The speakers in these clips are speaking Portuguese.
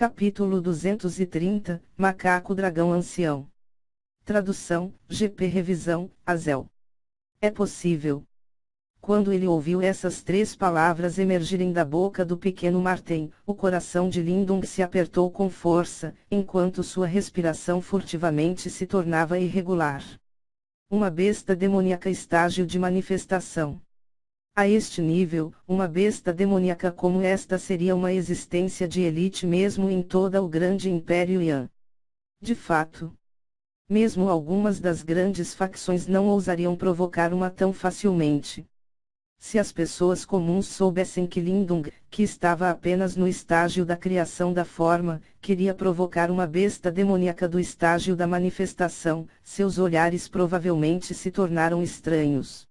Capítulo 230, Macaco Dragão Ancião. Tradução, GP Revisão, Azel. É possível. Quando ele ouviu essas três palavras emergirem da boca do pequeno Marten, o coração de Lindung se apertou com força, enquanto sua respiração furtivamente se tornava irregular. Uma besta demoníaca estágio de manifestação. A este nível, uma besta demoníaca como esta seria uma existência de elite mesmo em toda o grande Império Yan. De fato, mesmo algumas das grandes facções não ousariam provocar uma tão facilmente. Se as pessoas comuns soubessem que Lindung, que estava apenas no estágio da criação da forma, queria provocar uma besta demoníaca do estágio da manifestação, seus olhares provavelmente se tornaram estranhos.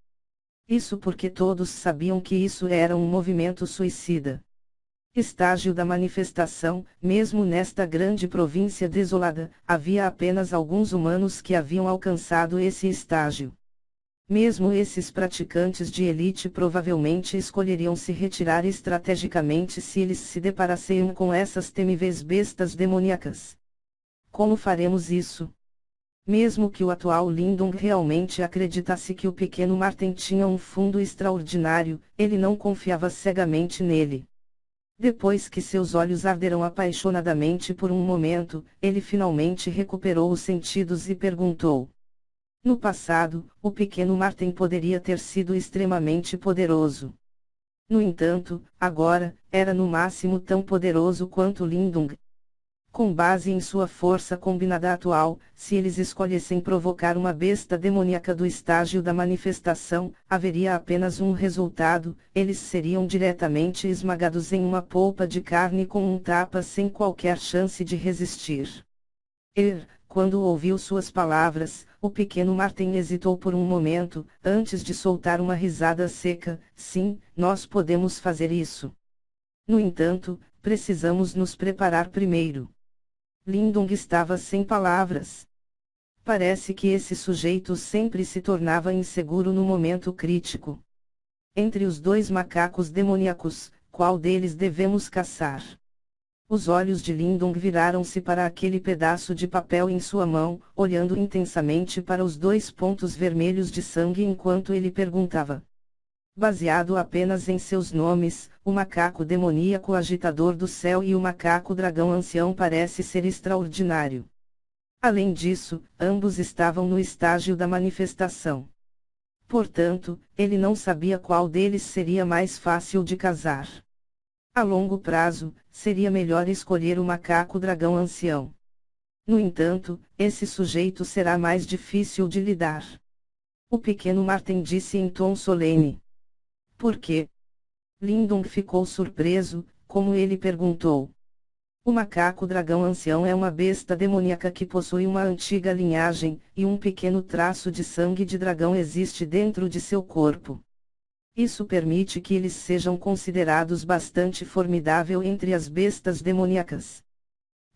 Isso porque todos sabiam que isso era um movimento suicida. Estágio da manifestação, mesmo nesta grande província desolada, havia apenas alguns humanos que haviam alcançado esse estágio. Mesmo esses praticantes de elite provavelmente escolheriam se retirar estrategicamente se eles se deparassem com essas temíveis bestas demoníacas. Como faremos isso? Mesmo que o atual Lindung realmente acreditasse que o pequeno Marten tinha um fundo extraordinário, ele não confiava cegamente nele. Depois que seus olhos arderam apaixonadamente por um momento, ele finalmente recuperou os sentidos e perguntou. No passado, o pequeno Marten poderia ter sido extremamente poderoso. No entanto, agora, era no máximo tão poderoso quanto Lindung. Com base em sua força combinada atual, se eles escolhessem provocar uma besta demoníaca do estágio da manifestação, haveria apenas um resultado: eles seriam diretamente esmagados em uma polpa de carne com um tapa sem qualquer chance de resistir. Quando ouviu suas palavras, o pequeno Marten hesitou por um momento, antes de soltar uma risada seca. Sim, nós podemos fazer isso. No entanto, precisamos nos preparar primeiro. Lindung estava sem palavras. Parece que esse sujeito sempre se tornava inseguro no momento crítico. Entre os dois macacos demoníacos, qual deles devemos caçar? Os olhos de Lindung viraram-se para aquele pedaço de papel em sua mão, olhando intensamente para os dois pontos vermelhos de sangue enquanto ele perguntava. Baseado apenas em seus nomes, o macaco demoníaco agitador do céu e o macaco dragão ancião parece ser extraordinário. Além disso, ambos estavam no estágio da manifestação. Portanto, ele não sabia qual deles seria mais fácil de casar. A longo prazo, seria melhor escolher o macaco dragão ancião. No entanto, esse sujeito será mais difícil de lidar. O pequeno Marten disse em tom solene. Por quê? Lindung ficou surpreso, como ele perguntou. O macaco dragão ancião é uma besta demoníaca que possui uma antiga linhagem, e um pequeno traço de sangue de dragão existe dentro de seu corpo. Isso permite que eles sejam considerados bastante formidável entre as bestas demoníacas.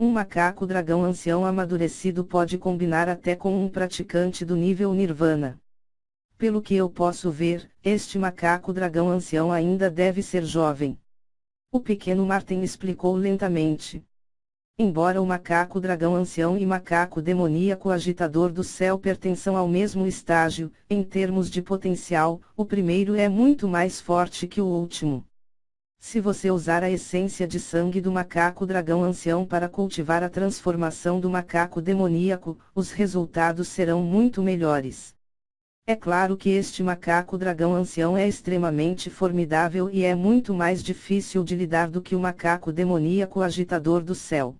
Um macaco dragão ancião amadurecido pode combinar até com um praticante do nível Nirvana. Pelo que eu posso ver, este macaco dragão ancião ainda deve ser jovem. O pequeno Marten explicou lentamente. Embora o macaco dragão ancião e macaco demoníaco agitador do céu pertençam ao mesmo estágio, em termos de potencial, o primeiro é muito mais forte que o último. Se você usar a essência de sangue do macaco dragão ancião para cultivar a transformação do macaco demoníaco, os resultados serão muito melhores. É claro que este macaco dragão ancião é extremamente formidável e é muito mais difícil de lidar do que o macaco demoníaco agitador do céu.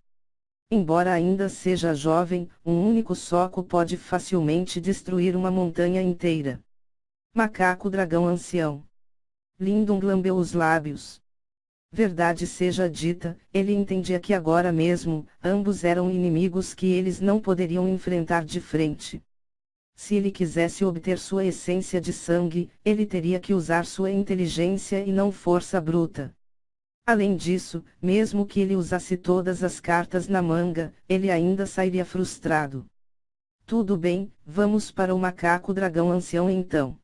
Embora ainda seja jovem, um único soco pode facilmente destruir uma montanha inteira. Macaco dragão ancião. Lindung lambeu os lábios. Verdade seja dita, ele entendia que agora mesmo, ambos eram inimigos que eles não poderiam enfrentar de frente. Se ele quisesse obter sua essência de sangue, ele teria que usar sua inteligência e não força bruta. Além disso, mesmo que ele usasse todas as cartas na manga, ele ainda sairia frustrado. Tudo bem, vamos para o macaco dragão ancião então.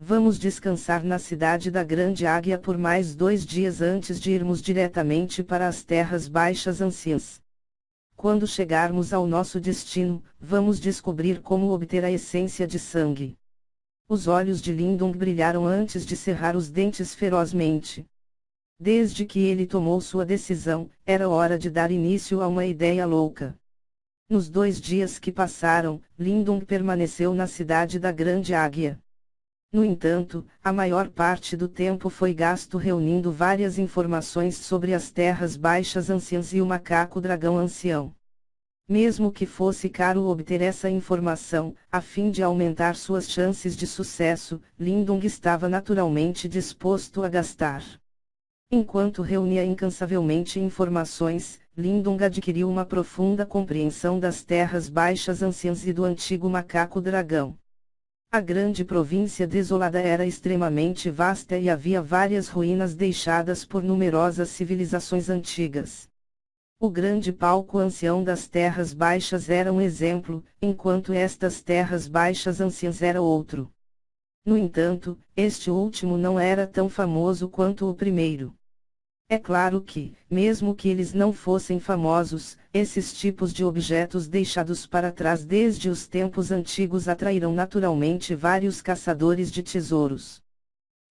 Vamos descansar na cidade da Grande Águia por mais 2 dias antes de irmos diretamente para as terras baixas anciãs. Quando chegarmos ao nosso destino, vamos descobrir como obter a essência de sangue. Os olhos de Lindung brilharam antes de cerrar os dentes ferozmente. Desde que ele tomou sua decisão, era hora de dar início a uma ideia louca. Nos 2 dias que passaram, Lindung permaneceu na cidade da Grande Águia. No entanto, a maior parte do tempo foi gasto reunindo várias informações sobre as terras baixas anciãs e o macaco-dragão ancião. Mesmo que fosse caro obter essa informação, a fim de aumentar suas chances de sucesso, Lindung estava naturalmente disposto a gastar. Enquanto reunia incansavelmente informações, Lindung adquiriu uma profunda compreensão das terras baixas anciãs e do antigo macaco-dragão. A grande província desolada era extremamente vasta e havia várias ruínas deixadas por numerosas civilizações antigas. O grande palco ancião das terras baixas era um exemplo, enquanto estas terras baixas anciãs era outro. No entanto, este último não era tão famoso quanto o primeiro. É claro que, mesmo que eles não fossem famosos, esses tipos de objetos deixados para trás desde os tempos antigos atraíram naturalmente vários caçadores de tesouros.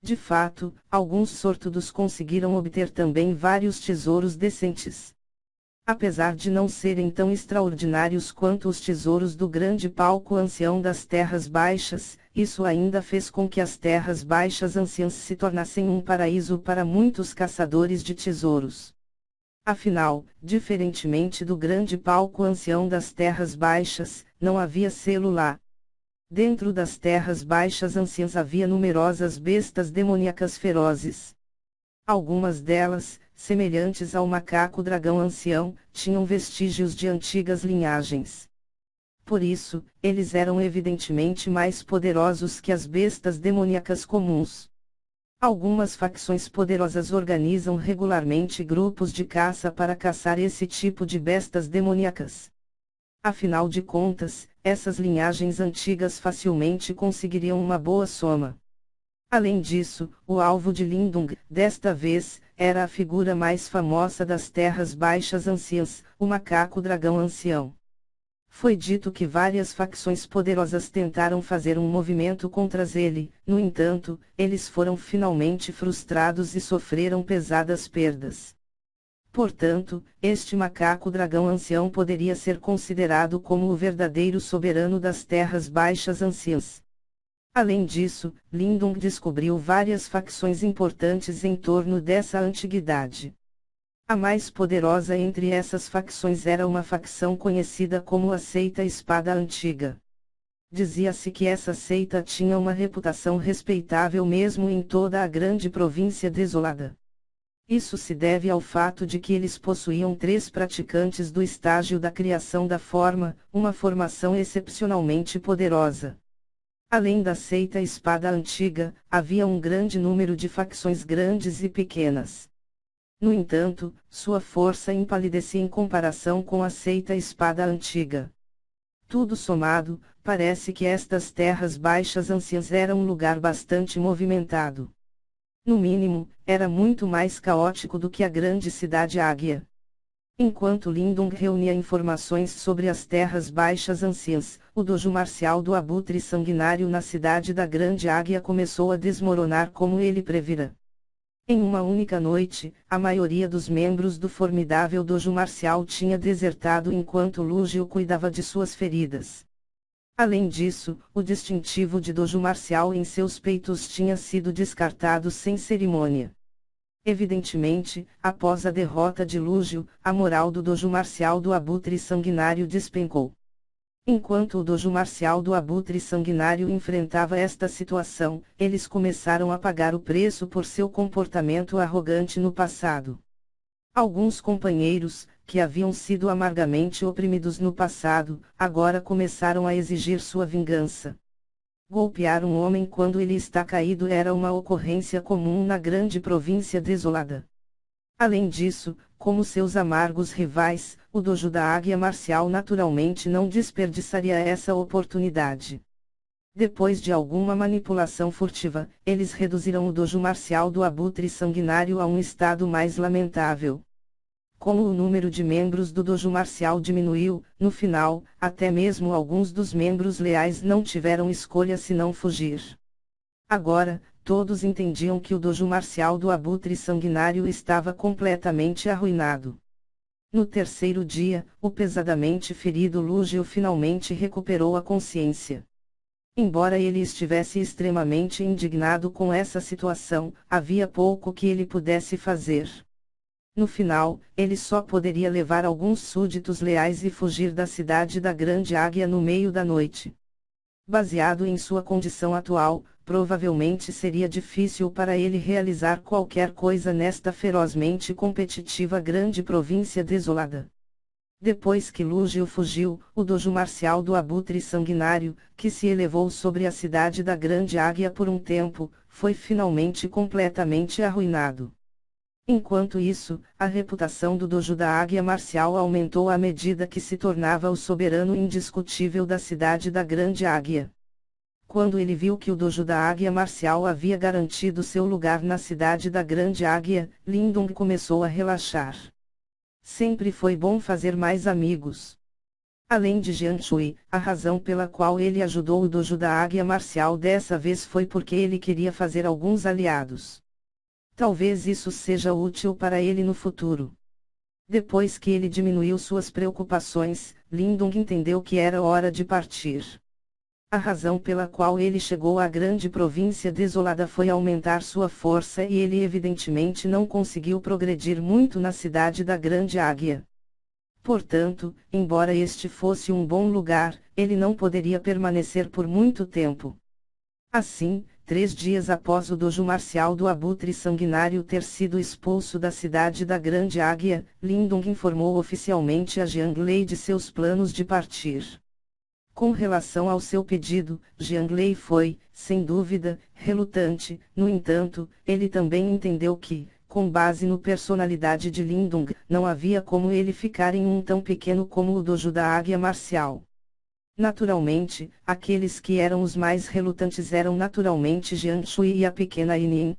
De fato, alguns sortudos conseguiram obter também vários tesouros decentes. Apesar de não serem tão extraordinários quanto os tesouros do grande palco ancião das terras baixas, isso ainda fez com que as terras baixas anciãs se tornassem um paraíso para muitos caçadores de tesouros. Afinal, diferentemente do grande palco ancião das terras baixas, não havia selo lá. Dentro das terras baixas anciãs havia numerosas bestas demoníacas ferozes. Algumas delas, semelhantes ao macaco-dragão ancião, tinham vestígios de antigas linhagens. Por isso, eles eram evidentemente mais poderosos que as bestas demoníacas comuns. Algumas facções poderosas organizam regularmente grupos de caça para caçar esse tipo de bestas demoníacas. Afinal de contas, essas linhagens antigas facilmente conseguiriam uma boa soma. Além disso, o alvo de Lindung, desta vez, era a figura mais famosa das terras baixas anciãs, o macaco-dragão ancião. Foi dito que várias facções poderosas tentaram fazer um movimento contra ele, no entanto, eles foram finalmente frustrados e sofreram pesadas perdas. Portanto, este macaco-dragão ancião poderia ser considerado como o verdadeiro soberano das terras baixas anciãs. Além disso, Lindung descobriu várias facções importantes em torno dessa antiguidade. A mais poderosa entre essas facções era uma facção conhecida como a Seita Espada Antiga. Dizia-se que essa seita tinha uma reputação respeitável mesmo em toda a grande província desolada. Isso se deve ao fato de que eles possuíam 3 praticantes do estágio da criação da forma, uma formação excepcionalmente poderosa. Além da seita Espada Antiga, havia um grande número de facções grandes e pequenas. No entanto, sua força empalidecia em comparação com a seita Espada Antiga. Tudo somado, parece que estas terras baixas anciãs eram um lugar bastante movimentado. No mínimo, era muito mais caótico do que a grande cidade Águia. Enquanto Lindung reunia informações sobre as terras baixas anciãs, o dojo marcial do Abutre Sanguinário na cidade da Grande Águia começou a desmoronar como ele previra. Em uma única noite, a maioria dos membros do formidável dojo marcial tinha desertado enquanto Lúgio cuidava de suas feridas. Além disso, o distintivo de dojo marcial em seus peitos tinha sido descartado sem cerimônia. Evidentemente, após a derrota de Lúgio, a moral do dojo marcial do Abutre Sanguinário despencou. Enquanto o dojo marcial do Abutre Sanguinário enfrentava esta situação, eles começaram a pagar o preço por seu comportamento arrogante no passado. Alguns companheiros, que haviam sido amargamente oprimidos no passado, agora começaram a exigir sua vingança. Golpear um homem quando ele está caído era uma ocorrência comum na grande província desolada. Além disso, como seus amargos rivais, o dojo da Águia Marcial naturalmente não desperdiçaria essa oportunidade. Depois de alguma manipulação furtiva, eles reduziram o dojo marcial do abutre sanguinário a um estado mais lamentável. Como o número de membros do dojo marcial diminuiu, no final, até mesmo alguns dos membros leais não tiveram escolha senão fugir. Agora, todos entendiam que o dojo marcial do abutre sanguinário estava completamente arruinado. No terceiro dia, o pesadamente ferido Lúgio finalmente recuperou a consciência. Embora ele estivesse extremamente indignado com essa situação, havia pouco que ele pudesse fazer. No final, ele só poderia levar alguns súditos leais e fugir da cidade da Grande Águia no meio da noite. Baseado em sua condição atual, provavelmente seria difícil para ele realizar qualquer coisa nesta ferozmente competitiva grande província desolada. Depois que Lúgio fugiu, o dojo marcial do abutre sanguinário, que se elevou sobre a cidade da Grande Águia por um tempo, foi finalmente completamente arruinado. Enquanto isso, a reputação do dojo da Águia Marcial aumentou à medida que se tornava o soberano indiscutível da cidade da Grande Águia. Quando ele viu que o dojo da Águia Marcial havia garantido seu lugar na cidade da Grande Águia, Lindong começou a relaxar. Sempre foi bom fazer mais amigos. Além de Jiang Shui, a razão pela qual ele ajudou o dojo da Águia Marcial dessa vez foi porque ele queria fazer alguns aliados. Talvez isso seja útil para ele no futuro. Depois que ele diminuiu suas preocupações, Lindong entendeu que era hora de partir. A razão pela qual ele chegou à grande província desolada foi aumentar sua força e ele evidentemente não conseguiu progredir muito na cidade da Grande Águia. Portanto, embora este fosse um bom lugar, ele não poderia permanecer por muito tempo. Assim, 3 dias após o dojo marcial do abutre sanguinário ter sido expulso da cidade da Grande Águia, Lindong informou oficialmente a Jiang Lei de seus planos de partir. Com relação ao seu pedido, Jiang Lei foi, sem dúvida, relutante. No entanto, ele também entendeu que, com base na personalidade de Lindong, não havia como ele ficar em um tão pequeno como o dojo da Águia Marcial. Naturalmente, aqueles que eram os mais relutantes eram naturalmente Jiang Shui e a pequena Yin.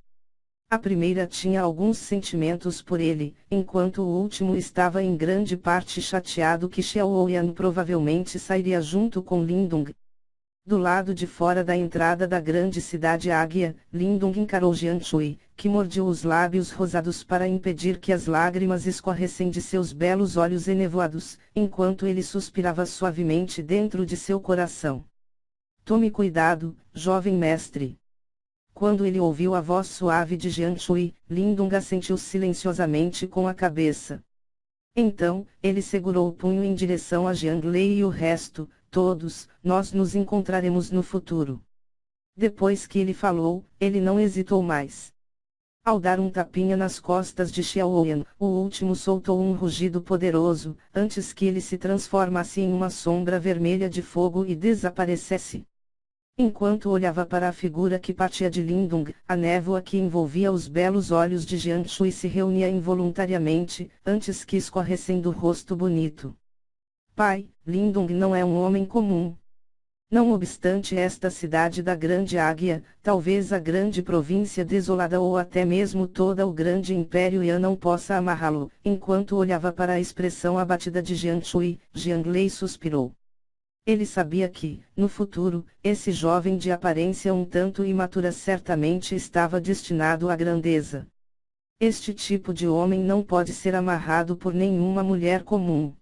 A primeira tinha alguns sentimentos por ele, enquanto o último estava em grande parte chateado que Xiao Ouyan provavelmente sairia junto com Lindong. Do lado de fora da entrada da grande cidade Águia, Lindong encarou Jiang Shui, que mordiu os lábios rosados para impedir que as lágrimas escorressem de seus belos olhos enevoados, enquanto ele suspirava suavemente dentro de seu coração. Tome cuidado, jovem mestre. Quando ele ouviu a voz suave de Jiang Shui, Lindong assentiu silenciosamente com a cabeça. Então, ele segurou o punho em direção a Jiang Lei e o resto, todos, nós nos encontraremos no futuro. Depois que ele falou, ele não hesitou mais. Ao dar um tapinha nas costas de Xiao Ouyan, o último soltou um rugido poderoso, antes que ele se transformasse em uma sombra vermelha de fogo e desaparecesse. Enquanto olhava para a figura que partia de Lindong, a névoa que envolvia os belos olhos de Jiang Shui se reunia involuntariamente, antes que escorressem do rosto bonito. Pai, Lindong não é um homem comum. Não obstante esta cidade da Grande Águia, talvez a grande província desolada ou até mesmo toda o grande Império Yan não possa amarrá-lo. Enquanto olhava para a expressão abatida de Jiang Shui, Jiang Lei suspirou. Ele sabia que, no futuro, esse jovem de aparência um tanto imatura certamente estava destinado à grandeza. Este tipo de homem não pode ser amarrado por nenhuma mulher comum.